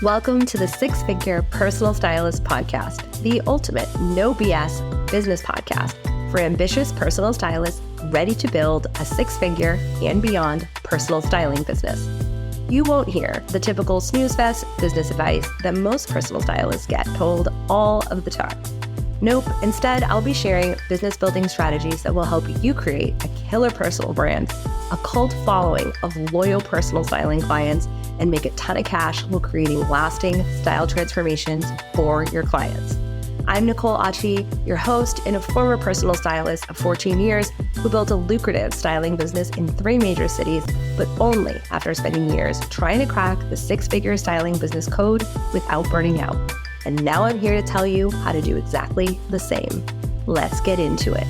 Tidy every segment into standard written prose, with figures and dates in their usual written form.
Welcome to the Six Figure Personal Stylist Podcast, the ultimate no BS business podcast for ambitious personal stylists ready to build a six-figure and beyond personal styling business. You won't hear the typical snooze fest business advice that most personal stylists get told all of the time. Nope, instead, I'll be sharing business building strategies that will help you create a killer personal brand, a cult following of loyal personal styling clients, and make a ton of cash while creating lasting style transformations for your clients. I'm Nicole Achi, your host and a former personal stylist of 14 years who built a lucrative styling business in 3 major cities, but only after spending years trying to crack the six-figure styling business code without burning out. And now I'm here to tell you how to do exactly the same. Let's get into it.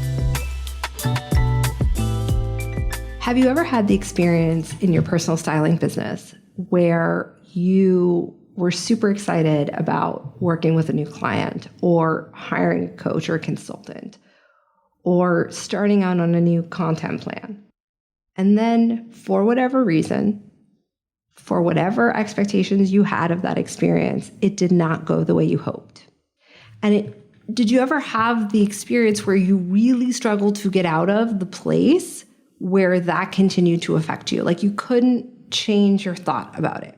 Have you ever had the experience in your personal styling business where you were super excited about working with a new client or hiring a coach or a consultant or starting out on a new content plan? And then for whatever reason, for whatever expectations you had of that experience, it did not go the way you hoped. And did you ever have the experience where you really struggled to get out of the place where that continued to affect you? Like you couldn't change your thought about it.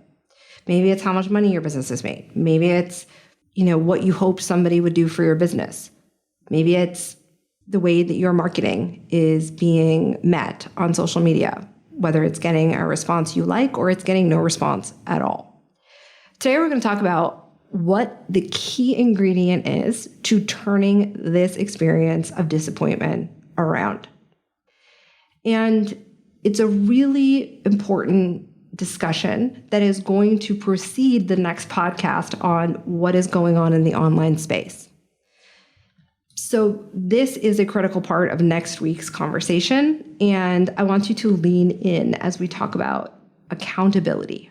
Maybe it's how much money your business has made. Maybe it's, what you hoped somebody would do for your business. Maybe it's the way that your marketing is being met on social media, whether it's getting a response you like or it's getting no response at all. Today, we're going to talk about what the key ingredient is to turning this experience of disappointment around. And it's a really important discussion that is going to precede the next podcast on what is going on in the online space. So this is a critical part of next week's conversation, and I want you to lean in as we talk about accountability.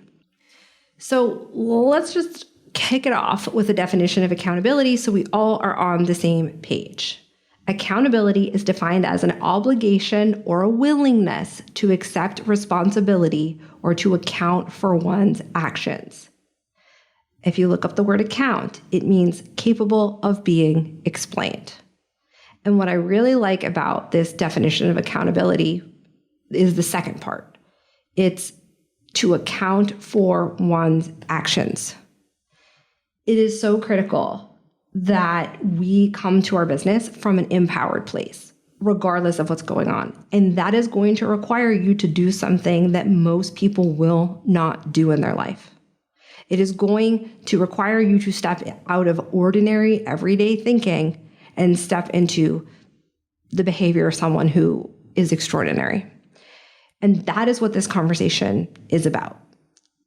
So let's just kick it off with a definition of accountability so we all are on the same page. Accountability is defined as an obligation or a willingness to accept responsibility or to account for one's actions. If you look up the word account, it means capable of being explained. And what I really like about this definition of accountability is the second part. It's to account for one's actions. It is so critical that we come to our business from an empowered place, regardless of what's going on. And that is going to require you to do something that most people will not do in their life. It is going to require you to step out of ordinary, everyday thinking and step into the behavior of someone who is extraordinary. And that is what this conversation is about.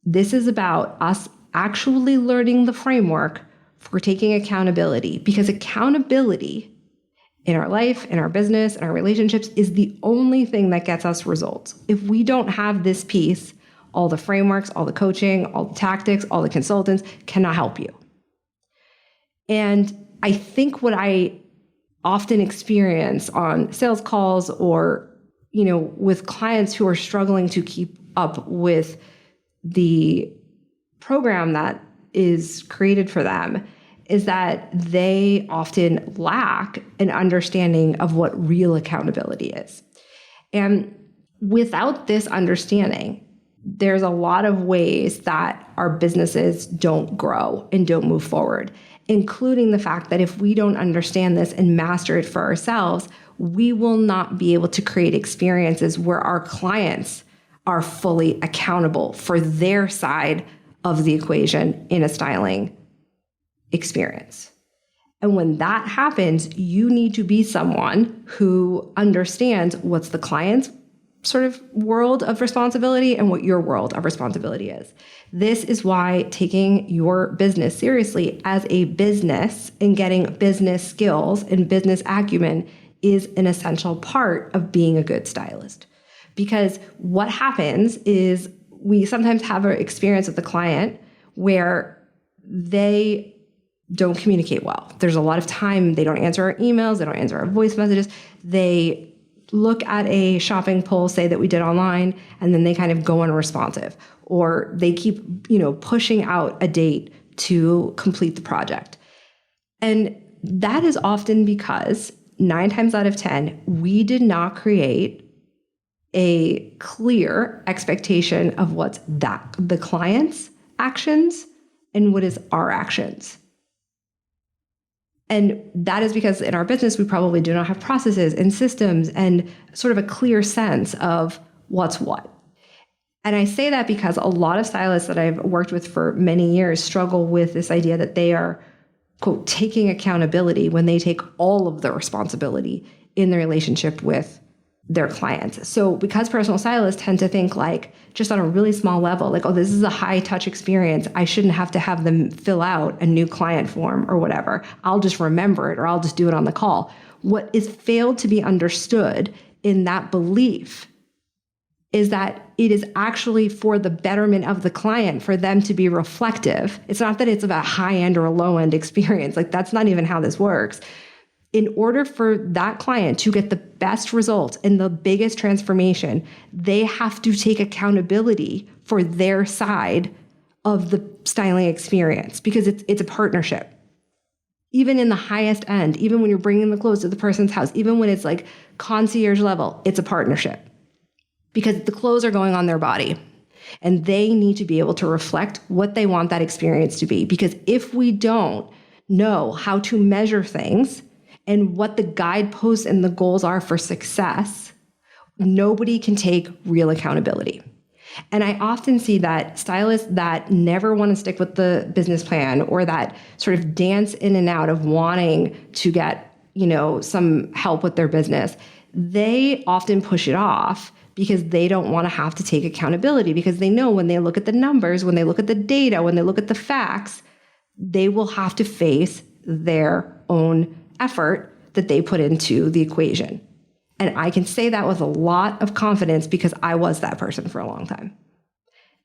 This is about us actually learning the framework for taking accountability, because accountability in our life, in our business, in our relationships is the only thing that gets us results. If we don't have this piece, all the frameworks, all the coaching, all the tactics, all the consultants cannot help you. And I think what I often experience on sales calls or, with clients who are struggling to keep up with the program that is created for them is that they often lack an understanding of what real accountability is. And without this understanding, there's a lot of ways that our businesses don't grow and don't move forward, including the fact that if we don't understand this and master it for ourselves, we will not be able to create experiences where our clients are fully accountable for their side of the equation in a styling experience. And when that happens, you need to be someone who understands what's the client's sort of world of responsibility and what your world of responsibility is. This is why taking your business seriously as a business and getting business skills and business acumen is an essential part of being a good stylist. Because what happens is we sometimes have an experience with the client where they don't communicate well. There's a lot of time they don't answer our emails, they don't answer our voice messages, they look at a shopping poll, say that we did online, and then they kind of go unresponsive, or they keep, pushing out a date to complete the project. And that is often because 9 times out of 10, we did not create a clear expectation of what's the client's actions and what is our actions. And that is because in our business, we probably do not have processes and systems and sort of a clear sense of what's what. And I say that because a lot of stylists that I've worked with for many years struggle with this idea that they are, quote, taking accountability when they take all of the responsibility in the relationship with their clients. So because personal stylists tend to think like just on a really small level, like, oh, this is a high touch experience, I shouldn't have to have them fill out a new client form or whatever. I'll just remember it, or I'll just do it on the call. What is failed to be understood in that belief is that it is actually for the betterment of the client, for them to be reflective. It's not that it's about a high end or a low end experience. Like, that's not even how this works. In order for that client to get the best results and the biggest transformation, they have to take accountability for their side of the styling experience, because it's a partnership. Even in the highest end, even when you're bringing the clothes to the person's house, even when it's like concierge level, it's a partnership, because the clothes are going on their body and they need to be able to reflect what they want that experience to be. Because if we don't know how to measure things and what the guideposts and the goals are for success, nobody can take real accountability. And I often see that stylists that never want to stick with the business plan, or that sort of dance in and out of wanting to get, some help with their business, they often push it off because they don't want to have to take accountability, because they know when they look at the numbers, when they look at the data, when they look at the facts, they will have to face their own effort that they put into the equation. And I can say that with a lot of confidence because I was that person for a long time.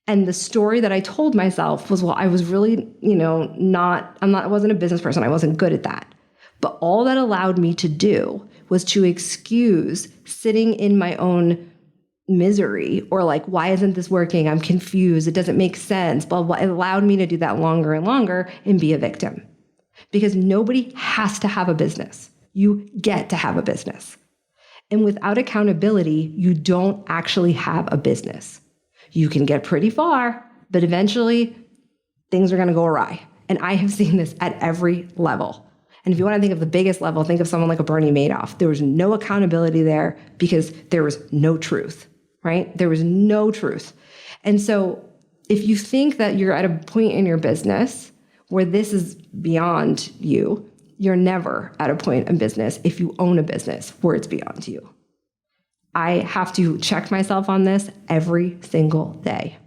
And the story that I told myself was, well, I was really, I wasn't a business person. I wasn't good at that. But all that allowed me to do was to excuse sitting in my own misery, or like, why isn't this working? I'm confused. It doesn't make sense. But it allowed me to do that longer and longer and be a victim. Because nobody has to have a business. You get to have a business. And without accountability, you don't actually have a business. You can get pretty far, but eventually things are going to go awry. And I have seen this at every level. And if you want to think of the biggest level, think of someone like a Bernie Madoff. There was no accountability there because there was no truth, right? There was no truth. And so if you think that you're at a point in your business where this is beyond you, you're never at a point in business if you own a business where it's beyond you. I have to check myself on this every single day.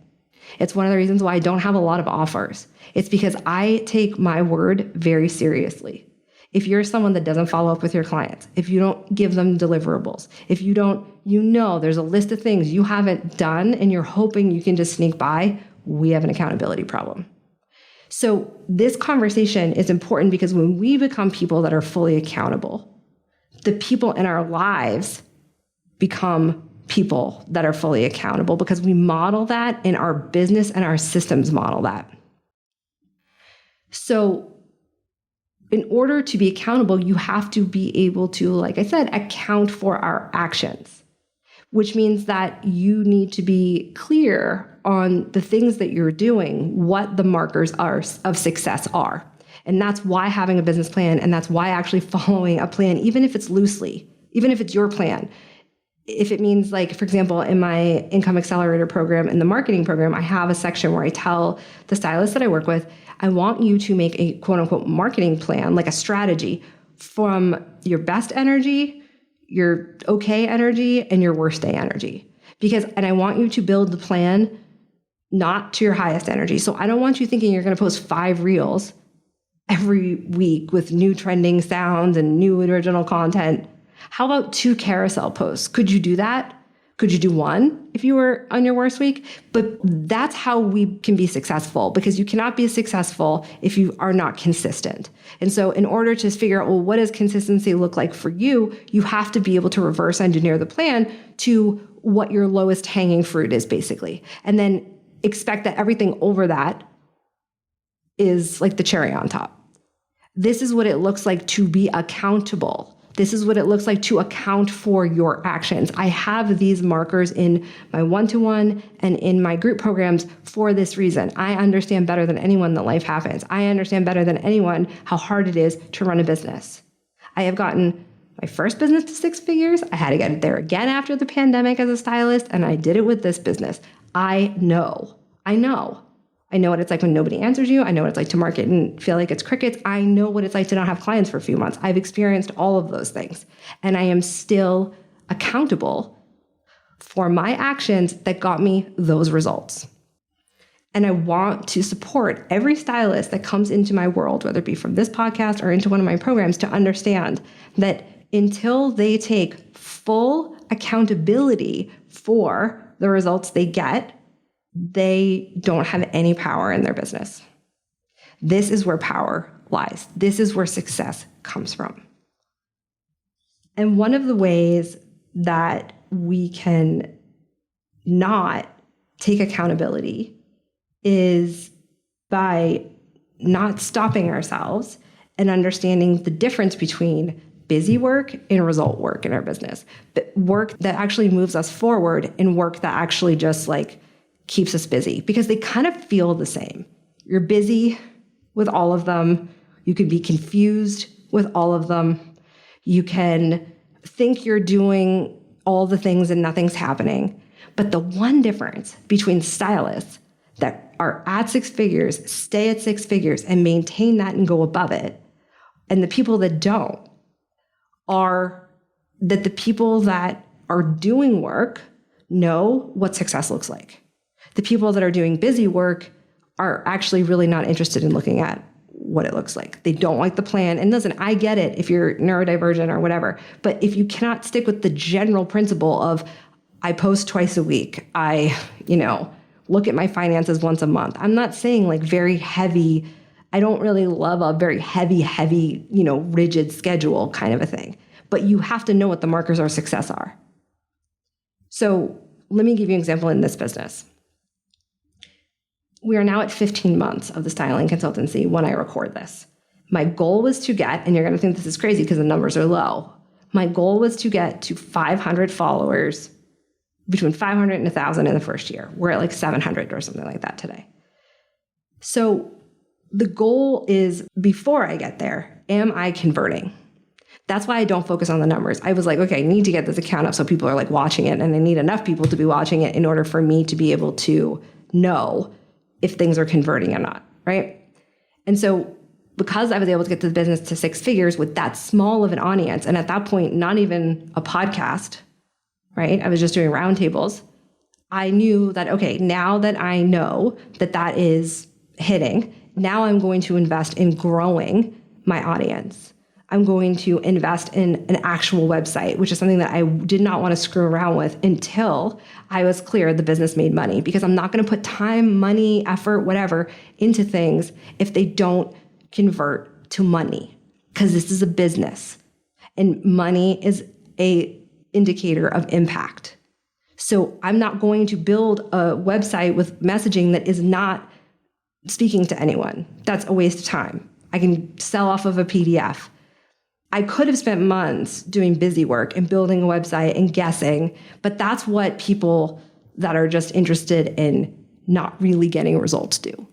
It's one of the reasons why I don't have a lot of offers. It's because I take my word very seriously. If you're someone that doesn't follow up with your clients, if you don't give them deliverables, if you don't, there's a list of things you haven't done and you're hoping you can just sneak by, we have an accountability problem. So this conversation is important because when we become people that are fully accountable, the people in our lives become people that are fully accountable, because we model that in our business and our systems model that. So in order to be accountable, you have to be able to, like I said, account for our actions, which means that you need to be clear on the things that you're doing, what the markers are of success are. And that's why having a business plan, and that's why actually following a plan, even if it's loosely, even if it's your plan. If it means, like, for example, in my Income Accelerator program, in the marketing program, I have a section where I tell the stylists that I work with, I want you to make a quote unquote marketing plan, like a strategy from your best energy, your okay energy, and your worst day energy. And I want you to build the plan not to your highest energy. So I don't want you thinking you're going to post 5 reels every week with new trending sounds and new original content. How about 2 carousel posts? Could you do that? Could you do one if you were on your worst week? But that's how we can be successful, because you cannot be successful if you are not consistent. And so in order to figure out, well, what does consistency look like for you? You have to be able to reverse engineer the plan to what your lowest hanging fruit is, basically. And then expect that everything over that is like the cherry on top. This is what it looks like to be accountable. This is what it looks like to account for your actions. I have these markers in my one-to-one and in my group programs for this reason. I understand better than anyone that life happens. I understand better than anyone how hard it is to run a business. I have gotten my first business to six figures. I had to get there again after the pandemic as a stylist, and I did it with this business. I know what it's like when nobody answers you. I know what it's like to market and feel like it's crickets. I know what it's like to not have clients for a few months. I've experienced all of those things. And I am still accountable for my actions that got me those results. And I want to support every stylist that comes into my world, whether it be from this podcast or into one of my programs, to understand that until they take full accountability for the results they get, they don't have any power in their business. This is where power lies. This is where success comes from. And one of the ways that we can not take accountability is by not stopping ourselves and understanding the difference between busy work and result work in our business. But work that actually moves us forward and work that actually just like keeps us busy, because they kind of feel the same. You're busy with all of them. You can be confused with all of them. You can think you're doing all the things and nothing's happening. But the one difference between stylists that are at six figures, stay at six figures, and maintain that and go above it, and the people that don't, are that the people that are doing work know what success looks like. The people that are doing busy work are actually really not interested in looking at what it looks like. They don't like the plan. And listen, I get it if you're neurodivergent or whatever, but if you cannot stick with the general principle of, I post twice a week, I, look at my finances once a month. I'm not saying like very heavy, I don't really love a very heavy, rigid schedule kind of a thing, but you have to know what the markers of success are. So let me give you an example in this business. We are now at 15 months of the styling consultancy when I record this. My goal was to get, and you're going to think this is crazy because the numbers are low, my goal was to get to 500 followers, between 500 and 1,000 in the first year. We're at like 700 or something like that today. So the goal is, before I get there, am I converting? That's why I don't focus on the numbers. I was like, okay, I need to get this account up so people are like watching it, and I need enough people to be watching it in order for me to be able to know if things are converting or not, right? And so because I was able to get the business to six figures with that small of an audience, and at that point, not even a podcast, right? I was just doing roundtables. I knew that, okay, now that I know that that is hitting, now I'm going to invest in growing my audience. I'm going to invest in an actual website, which is something that I did not want to screw around with until I was clear the business made money, because I'm not going to put time, money, effort, whatever into things if they don't convert to money, because this is a business and money is a indicator of impact. So I'm not going to build a website with messaging that is not speaking to anyone. That's a waste of time. I can sell off of a PDF. I could have spent months doing busy work and building a website and guessing, but that's what people that are just interested in not really getting results do.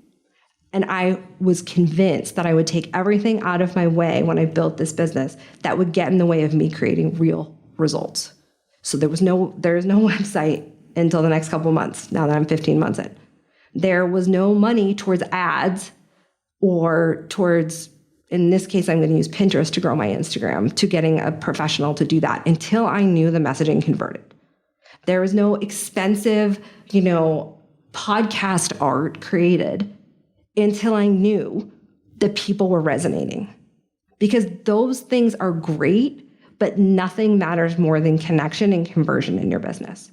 And I was convinced that I would take everything out of my way when I built this business that would get in the way of me creating real results. So there is no website until the next couple of months, now that I'm 15 months in. There was no money towards ads or towards, in this case, I'm going to use Pinterest to grow my Instagram, to getting a professional to do that until I knew the messaging converted. There was no expensive, podcast art created until I knew that people were resonating. Because those things are great, but nothing matters more than connection and conversion in your business.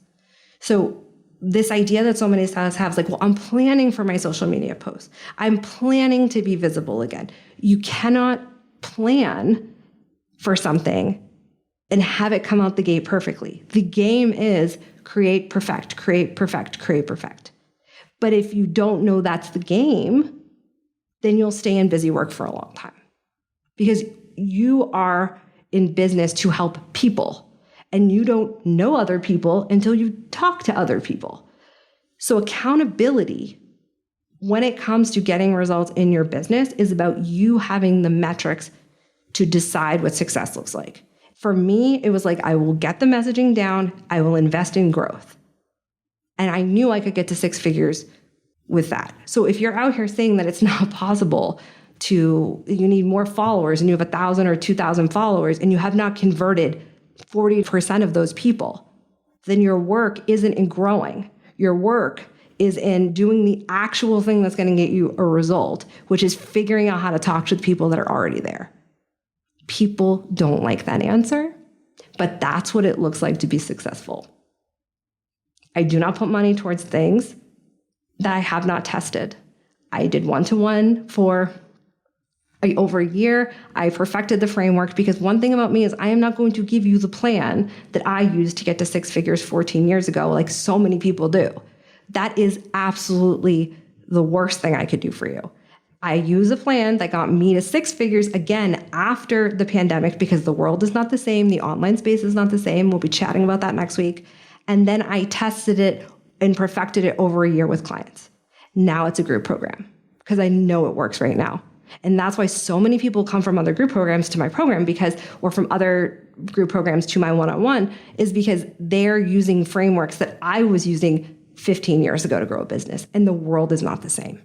So this idea that so many stylists have is like, well, I'm planning for my social media posts. I'm planning to be visible again. You cannot plan for something and have it come out the gate perfectly. The game is create, perfect, create, perfect, create, perfect. But if you don't know that's the game, then you'll stay in busy work for a long time because you are in business to help people and you don't know other people until you talk to other people. So accountability when it comes to getting results in your business is about you having the metrics to decide what success looks like. For me, it was like, I will get the messaging down. I will invest in growth. And I knew I could get to six figures with that. So if you're out here saying that it's not possible you need more followers and you have 1,000 or 2,000 followers and you have not converted 40% of those people, then your work isn't in growing. Your work is in doing the actual thing that's going to get you a result, which is figuring out how to talk to the people that are already there. People don't like that answer, but that's what it looks like to be successful. I do not put money towards things that I have not tested. I did one-to-one for over a year. I perfected the framework because one thing about me is I am not going to give you the plan that I used to get to six figures 14 years ago, like so many people do. That is absolutely the worst thing I could do for you. I use a plan that got me to six figures again after the pandemic because the world is not the same. The online space is not the same. We'll be chatting about that next week. And then I tested it and perfected it over a year with clients. Now it's a group program because I know it works right now. And that's why so many people come from other group programs to my program or from other group programs to my one-on-one is because they're using frameworks that I was using 15 years ago to grow a business. And the world is not the same.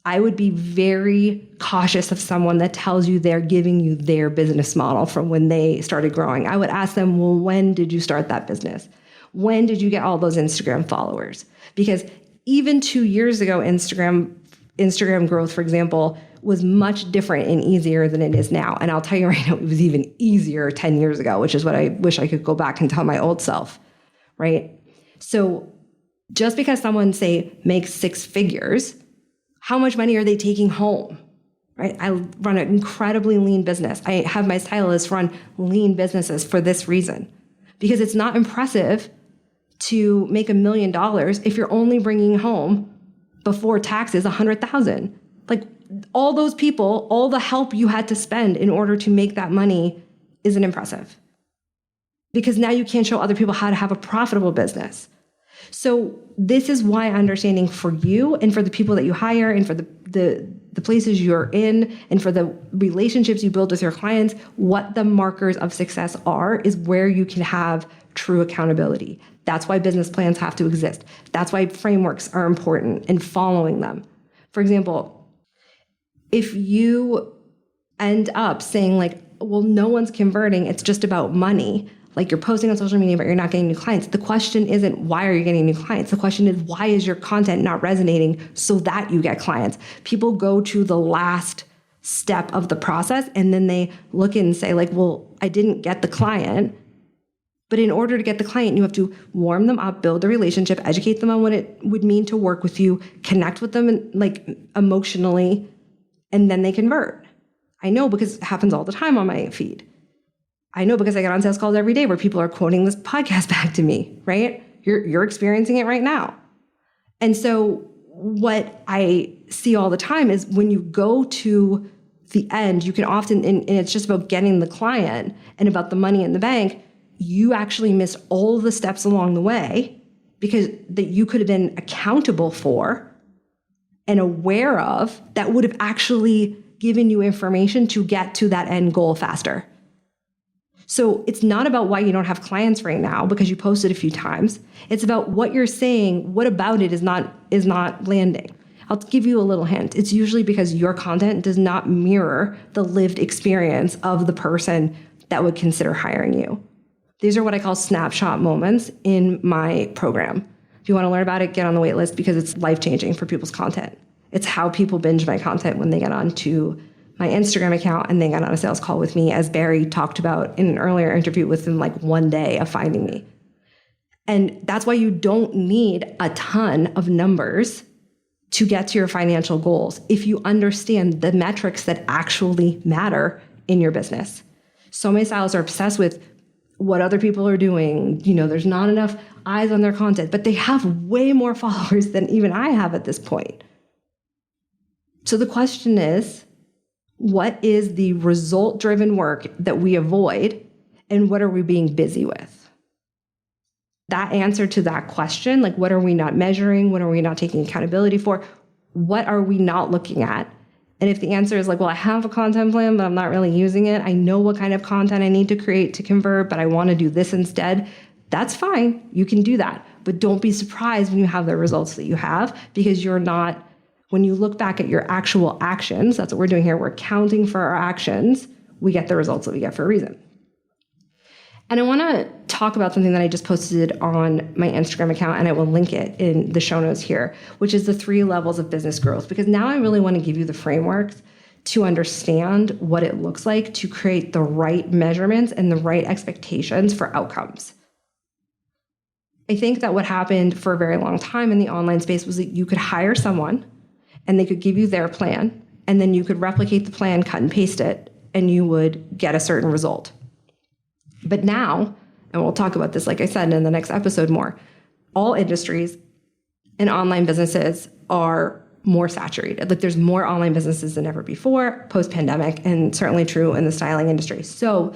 I would be very cautious of someone that tells you they're giving you their business model from when they started growing. I would ask them, well, when did you start that business? When did you get all those Instagram followers? Because even 2 years ago, Instagram growth, for example, was much different and easier than it is now. And I'll tell you right now, it was even easier 10 years ago, which is what I wish I could go back and tell my old self, right? So just because someone, say, makes six figures, how much money are they taking home, right? I run an incredibly lean business. I have my stylists run lean businesses for this reason, because it's not impressive to make $1 million if you're only bringing home before taxes $100,000. Like all those people, all the help you had to spend in order to make that money isn't impressive, because now you can't show other people how to have a profitable business. So this is why understanding for you and for the people that you hire and for the places you're in and for the relationships you build with your clients, what the markers of success are is where you can have true accountability. That's why business plans have to exist. That's why frameworks are important and following them. For example, if you end up saying like, well, no one's converting, it's just about money. Like you're posting on social media, but you're not getting new clients. The question isn't why are you getting new clients? The question is why is your content not resonating so that you get clients? People go to the last step of the process and then they look and say like, well, I didn't get the client. But in order to get the client, you have to warm them up, build a relationship, educate them on what it would mean to work with you, connect with them like emotionally, and then they convert. I know because it happens all the time on my feed. I know because I get on sales calls every day where people are quoting this podcast back to me, right? You're experiencing it right now. And so what I see all the time is when you go to the end, you can often, and it's just about getting the client and about the money in the bank, you actually miss all the steps along the way because that you could have been accountable for and aware of that would have actually given you information to get to that end goal faster. So it's not about why you don't have clients right now because you posted a few times. It's about what you're saying. What about it is not landing? I'll give you a little hint. It's usually because your content does not mirror the lived experience of the person that would consider hiring you. These are what I call snapshot moments in my program. If you want to learn about it, get on the wait list because it's life-changing for people's content. It's how people binge my content when they get onto my Instagram account and they got on a sales call with me, as Barry talked about in an earlier interview, within like one day of finding me. And that's why you don't need a ton of numbers to get to your financial goals if you understand the metrics that actually matter in your business. So many stylists are obsessed with what other people are doing. There's not enough eyes on their content, but they have way more followers than even I have at this point. So the question is, what is the result-driven work that we avoid, and what are we being busy with? That answer to that question, like what are we not measuring? What are we not taking accountability for? What are we not looking at? And if the answer is like, well, I have a content plan, but I'm not really using it. I know what kind of content I need to create to convert, but I want to do this instead. That's fine. You can do that. But don't be surprised when you have the results that you have, because when you look back at your actual actions, that's what we're doing here. We're counting for our actions. We get the results that we get for a reason. And I want to talk about something that I just posted on my Instagram account, and I will link it in the show notes here, which is the 3 levels of business growth. Because now I really want to give you the frameworks to understand what it looks like to create the right measurements and the right expectations for outcomes. I think that what happened for a very long time in the online space was that you could hire someone and they could give you their plan, and then you could replicate the plan, cut and paste it, and you would get a certain result. But now, and we'll talk about this, like I said, in the next episode more, all industries and online businesses are more saturated. Like there's more online businesses than ever before, post-pandemic, and certainly true in the styling industry. So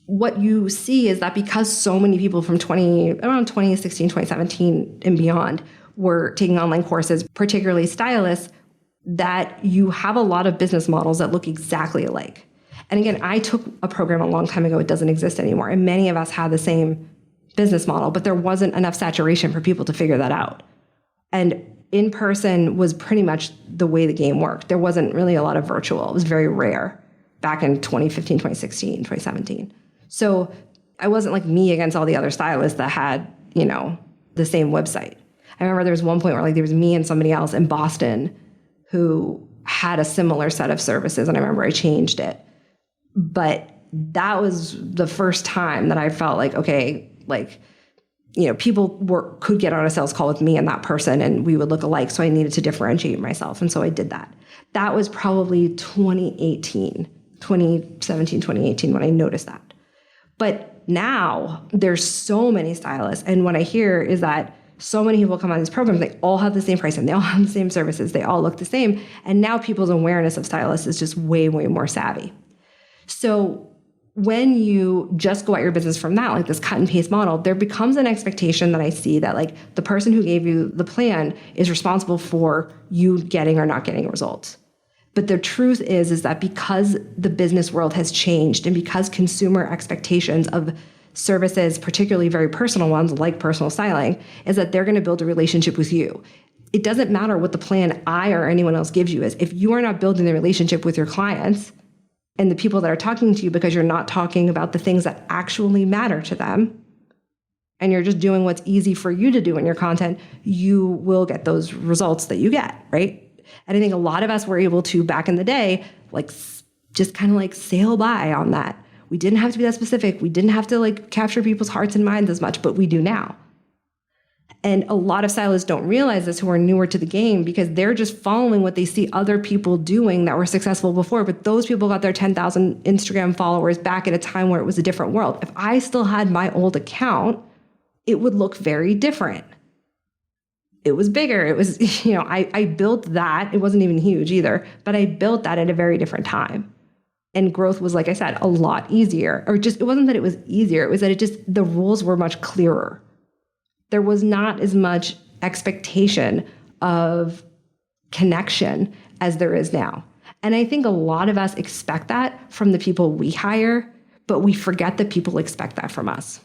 what you see is that because so many people from around 2016, 2017 and beyond were taking online courses, particularly stylists, that you have a lot of business models that look exactly alike. And again, I took a program a long time ago. It doesn't exist anymore. And many of us had the same business model, but there wasn't enough saturation for people to figure that out. And in-person was pretty much the way the game worked. There wasn't really a lot of virtual. It was very rare back in 2015, 2016, 2017. So I wasn't like me against all the other stylists that had, the same website. I remember there was one point where there was me and somebody else in Boston who had a similar set of services. And I remember I changed it. But that was the first time that I felt like, okay, people could get on a sales call with me and that person and we would look alike. So I needed to differentiate myself. And so I did that. That was probably 2017, 2018 when I noticed that. But now there's so many stylists. And what I hear is that so many people come on these programs, they all have the same price and they all have the same services. They all look the same. And now people's awareness of stylists is just way, way more savvy. So when you just go at your business from that, like this cut and paste model, there becomes an expectation that I see that the person who gave you the plan is responsible for you getting or not getting results. But the truth is that because the business world has changed and because consumer expectations of services, particularly very personal ones like personal styling, is that they're going to build a relationship with you. It doesn't matter what the plan I or anyone else gives you is. If you are not building the relationship with your clients and the people that are talking to you because you're not talking about the things that actually matter to them, and you're just doing what's easy for you to do in your content, you will get those results that you get, right? And I think a lot of us were able to, back in the day, just kind of sail by on that. We didn't have to be that specific. We didn't have to capture people's hearts and minds as much, but we do now. And a lot of stylists don't realize this who are newer to the game because they're just following what they see other people doing that were successful before. But those people got their 10,000 Instagram followers back at a time where it was a different world. If I still had my old account, it would look very different. It was bigger. It was, I built that. It wasn't even huge either, but I built that at a very different time. And growth was, like I said, a lot easier. Or just, it wasn't that it was easier. It was that the rules were much clearer. There was not as much expectation of connection as there is now. And I think a lot of us expect that from the people we hire, but we forget that people expect that from us.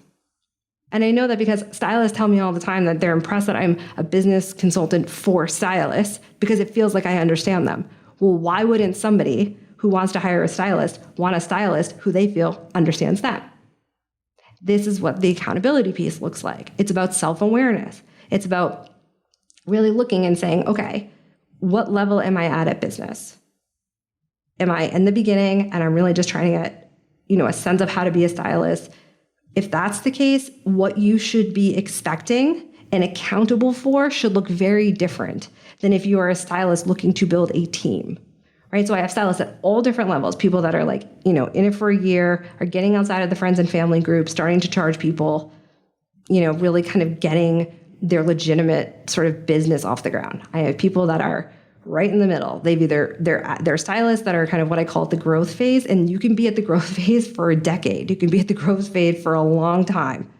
And I know that because stylists tell me all the time that they're impressed that I'm a business consultant for stylists because it feels like I understand them. Well, why wouldn't somebody who wants to hire a stylist want a stylist who they feel understands them? This is what the accountability piece looks like. It's about self-awareness. It's about really looking and saying, okay, what level am I at business? Am I in the beginning and I'm really just trying to get, a sense of how to be a stylist? If that's the case, what you should be expecting and accountable for should look very different than if you are a stylist looking to build a team, right? So I have stylists at all different levels, people that are like, in it for a year, are getting outside of the friends and family group, starting to charge people, really kind of getting their legitimate sort of business off the ground. I have people that are right in the middle. They're stylists that are kind of what I call the growth phase, and you can be at the growth phase for a decade. You can be at the growth phase for a long time.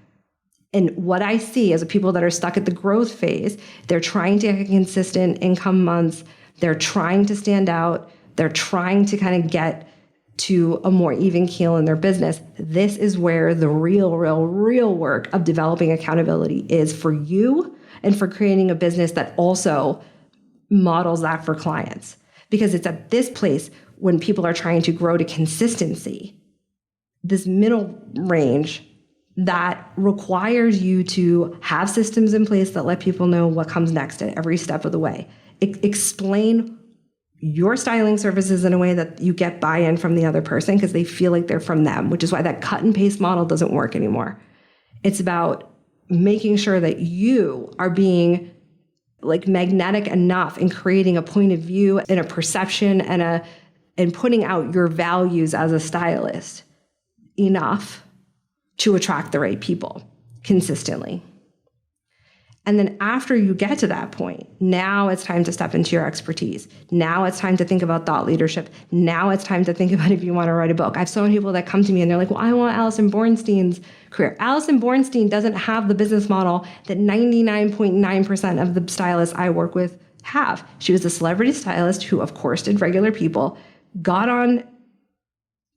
And what I see is the people that are stuck at the growth phase, they're trying to get consistent income months. They're trying to stand out. They're trying to kind of get to a more even keel in their business. This is where the real work of developing accountability is for you and for creating a business that also models that for clients. Because it's at this place when people are trying to grow to consistency, this middle range that requires you to have systems in place that let people know what comes next at every step of the way. Explain your styling services in a way that you get buy-in from the other person because they feel like they're from them, which is why that cut and paste model doesn't work anymore. It's about making sure that you are being like magnetic enough in creating a point of view and a perception and putting out your values as a stylist enough to attract the right people consistently. And then after you get to that point, now it's time to step into your expertise. Now it's time to think about thought leadership. Now it's time to think about if you want to write a book. I have so many people that come to me and they're like, well, I want Alison Bornstein's career. Alison Bornstein doesn't have the business model that 99.9% of the stylists I work with have. She was a celebrity stylist who, of course, did regular people, got on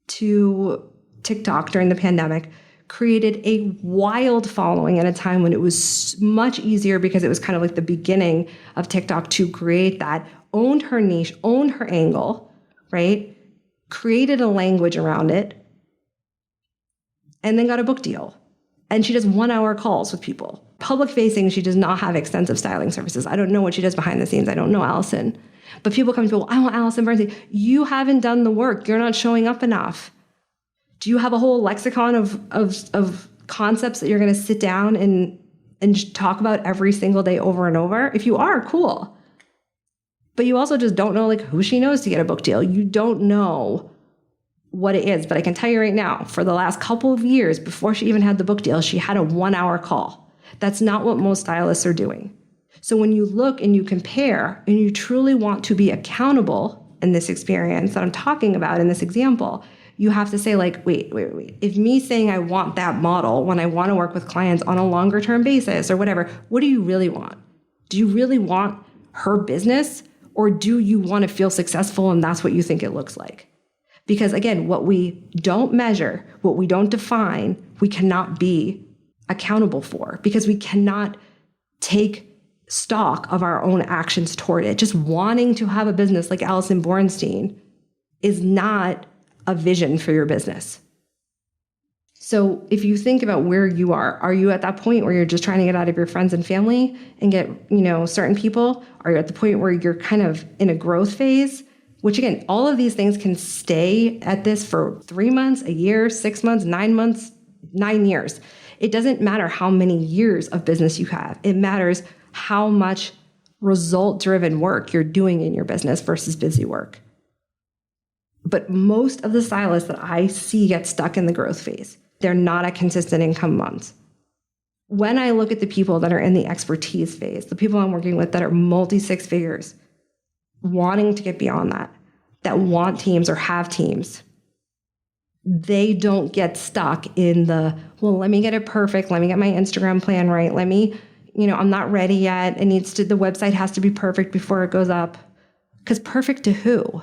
to TikTok during the pandemic, created a wild following at a time when it was much easier because it was kind of like the beginning of TikTok to create that, owned her niche, owned her angle, right? Created a language around it, and then got a book deal. And she does 1-hour calls with people. Public facing, she does not have extensive styling services. I don't know what she does behind the scenes. I don't know Alison. But people come to me, well, I want Alison Bernstein. You haven't done the work. You're not showing up enough. Do you have a whole lexicon of concepts that you're going to sit down and talk about every single day over and over? If you are, cool. But you also just don't know like who she knows to get a book deal. You don't know what it is. But I can tell you right now, for the last couple of years, before she even had the book deal, she had a 1-hour call. That's not what most stylists are doing. So when you look and you compare and you truly want to be accountable in this experience that I'm talking about in this example, you have to say like, wait. If me saying I want that model when I want to work with clients on a longer term basis or whatever, what do you really want? Do you really want her business, or do you want to feel successful and that's what you think it looks like? Because again, what we don't measure, what we don't define, we cannot be accountable for because we cannot take stock of our own actions toward it. Just wanting to have a business like Alison Bornstein is not a vision for your business. So if you think about where you are you at that point where you're just trying to get out of your friends and family and get, certain people? Are you at the point where you're kind of in a growth phase? Which again, all of these things can stay at this for 3 months, a year, 6 months, 9 months, 9 years. It doesn't matter how many years of business you have. It matters how much result-driven work you're doing in your business versus busy work. But most of the stylists that I see get stuck in the growth phase. They're not at consistent income months. When I look at the people that are in the expertise phase, the people I'm working with that are multi-six figures, wanting to get beyond that want teams or have teams, they don't get stuck in the, well, let me get it perfect. Let me get my Instagram plan right. Let me, I'm not ready yet. The website has to be perfect before it goes up. Because perfect to who?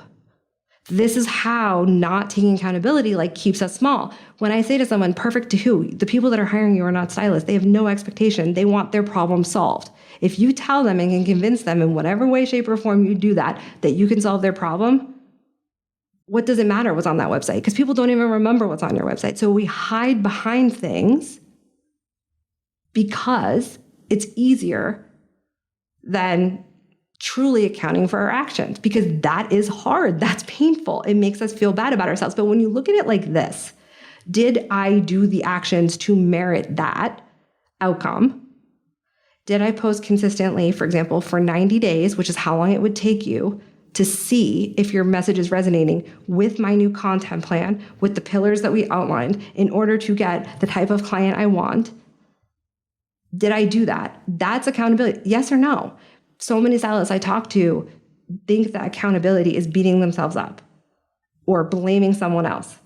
This is how not taking accountability keeps us small. When I say to someone, perfect to who? The people that are hiring you are not stylists. They have no expectation. They want their problem solved. If you tell them and can convince them in whatever way, shape, or form you do that you can solve their problem, what does it matter what's on that website? Because people don't even remember what's on your website. So we hide behind things because it's easier than truly accounting for our actions, because that is hard. That's painful. It makes us feel bad about ourselves. But when you look at it like this, Did I do the actions to merit that outcome? Did I post consistently, for example, for 90 days, which is how long it would take you to see if your message is resonating with my new content plan, with the pillars that we outlined in order to get the type of client I want? Did I do that? That's accountability. Yes or no? So many stylists I talk to think that accountability is beating themselves up or blaming someone else.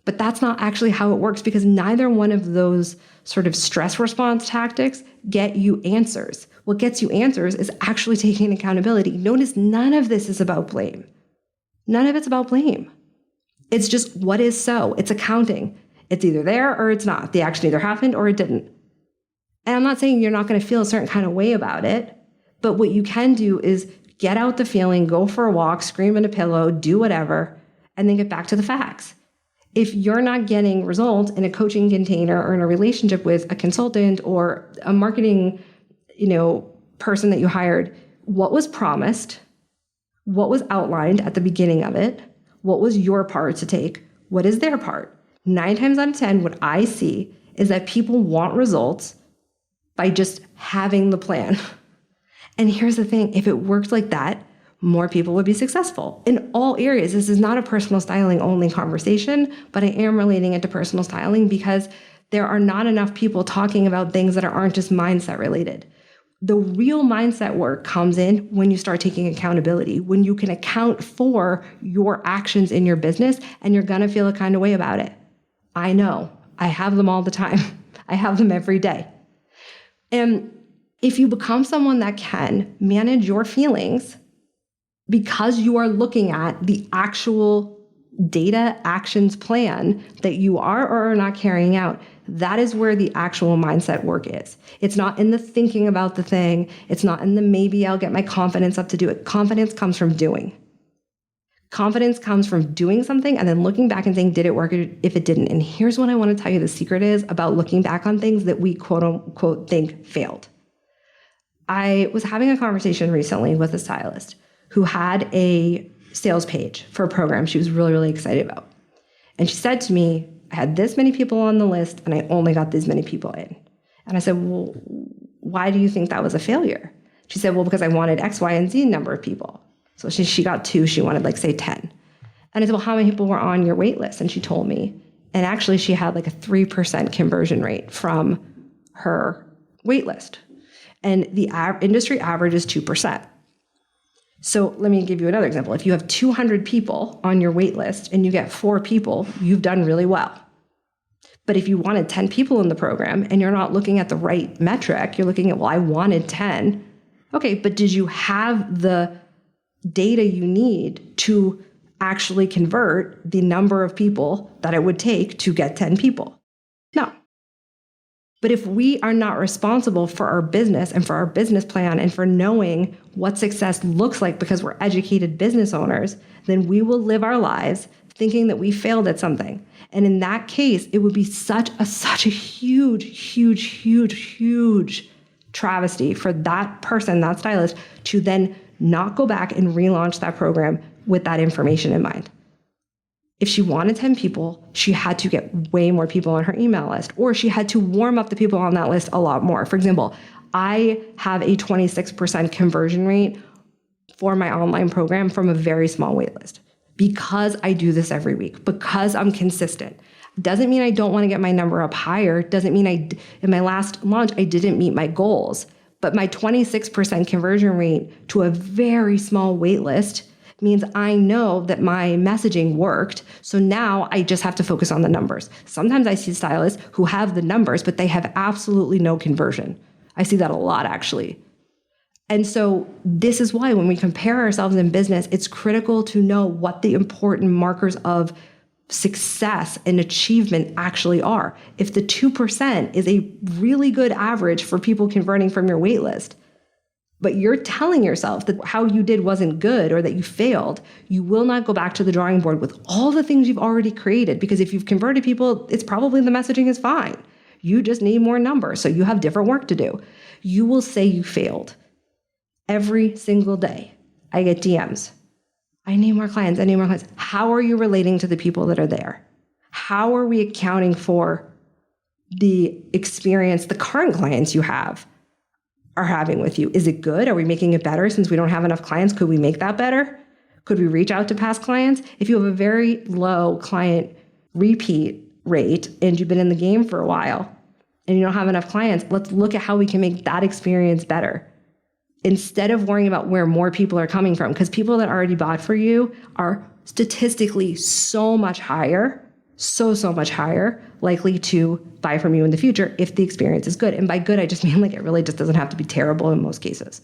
But that's not actually how it works, because neither one of those sort of stress response tactics get you answers. What gets you answers is actually taking accountability. Notice none of this is about blame. None of it's about blame. It's just what is so. It's accounting. It's either there or it's not. The action either happened or it didn't. And I'm not saying you're not going to feel a certain kind of way about it, but what you can do is get out the feeling, go for a walk, scream in a pillow, do whatever, and then get back to the facts. If you're not getting results in a coaching container or in a relationship with a consultant or a marketing, person that you hired, what was promised? What was outlined at the beginning of it? What was your part to take? What is their part? 9 times out of 10, what I see is that people want results by just having the plan. And here's the thing, if it worked like that, more people would be successful in all areas. This is not a personal styling only conversation, but I am relating it to personal styling because there are not enough people talking about things that aren't just mindset related. The real mindset work comes in when you start taking accountability, when you can account for your actions in your business and you're going to feel a kind of way about it. I know. I have them all the time. I have them every day. And if you become someone that can manage your feelings because you are looking at the actual data actions plan that you are or are not carrying out, that is where the actual mindset work is. It's not in the thinking about the thing. It's not in the maybe I'll get my confidence up to do it. Confidence comes from doing. Confidence comes from doing something and then looking back and saying, did it work if it didn't? And here's what I want to tell you the secret is about looking back on things that we quote unquote think failed. I was having a conversation recently with a stylist who had a sales page for a program she was really, really excited about. And she said to me, I had this many people on the list and I only got these many people in. And I said, well, why do you think that was a failure? She said, well, because I wanted X, Y, and Z number of people. So she got 2, she wanted say 10. And I said, well, how many people were on your wait list? And she told me. And actually she had a 3% conversion rate from her wait list. And the industry average is 2%. So let me give you another example. If you have 200 people on your wait list and you get 4 people, you've done really well. But if you wanted 10 people in the program and you're not looking at the right metric, you're looking at, well, I wanted 10. Okay, but did you have the data you need to actually convert the number of people that it would take to get 10 people? No. But if we are not responsible for our business and for our business plan and for knowing what success looks like because we're educated business owners, then we will live our lives thinking that we failed at something. And in that case, it would be such a huge travesty for that person, that stylist, to then not go back and relaunch that program with that information in mind. If she wanted 10 people, she had to get way more people on her email list, or she had to warm up the people on that list a lot more. For example, I have a 26% conversion rate for my online program from a very small wait list because I do this every week, because I'm consistent. Doesn't mean I don't want to get my number up higher. Doesn't mean in my last launch, I didn't meet my goals. But my 26% conversion rate to a very small wait list means I know that my messaging worked. So now I just have to focus on the numbers. Sometimes I see stylists who have the numbers, but they have absolutely no conversion. I see that a lot, actually. And so this is why when we compare ourselves in business, it's critical to know what the important markers of success and achievement actually are. If the 2% is a really good average for people converting from your wait list, but you're telling yourself that how you did wasn't good or that you failed, you will not go back to the drawing board with all the things you've already created. Because if you've converted people, it's probably the messaging is fine. You just need more numbers. So you have different work to do. You will say you failed. Every single day, I get DMs. I need more clients. How are you relating to the people that are there? how are we accounting for the experience the current clients you have are having with you? Is it good? Are we making it better since we don't have enough clients? Could we make that better? Could we reach out to past clients? If you have a very low client repeat rate and you've been in the game for a while and you don't have enough clients, let's look at how we can make that experience better instead of worrying about where more people are coming from, because people that already bought for you are statistically so much higher, so much higher likely to buy from you in the future if the experience is good. And by good, I just mean like it really just doesn't have to be terrible in most cases.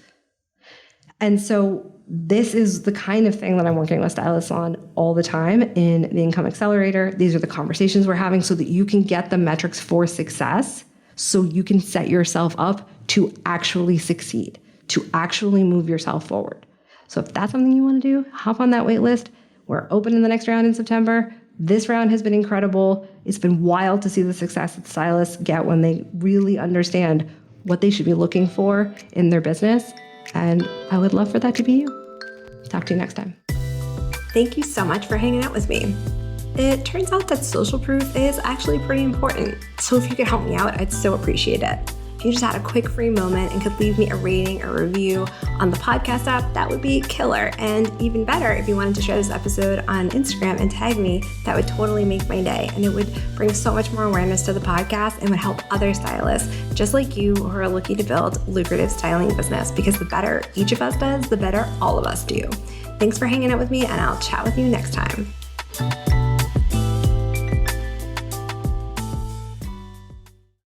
And so this is the kind of thing that I'm working with stylists on all the time in the Income Accelerator. These are the conversations we're having so that you can get the metrics for success, so you can set yourself up to actually succeed, to actually move yourself forward. So if that's something you want to do, hop on that wait list. We're open in the next round in September. This round has been incredible. It's been wild to see the success that stylists get when they really understand what they should be looking for in their business. And I would love for that to be you. Talk to you next time. Thank you so much for hanging out with me. It turns out that social proof is actually pretty important. So if you could help me out, I'd so appreciate it. If you just had a quick free moment and could leave me a rating or review on the podcast app, that would be killer. And even better, if you wanted to share this episode on Instagram and tag me, that would totally make my day. And it would bring so much more awareness to the podcast and would help other stylists just like you who are looking to build lucrative styling business, because the better each of us does, the better all of us do. Thanks for hanging out with me, and I'll chat with you next time.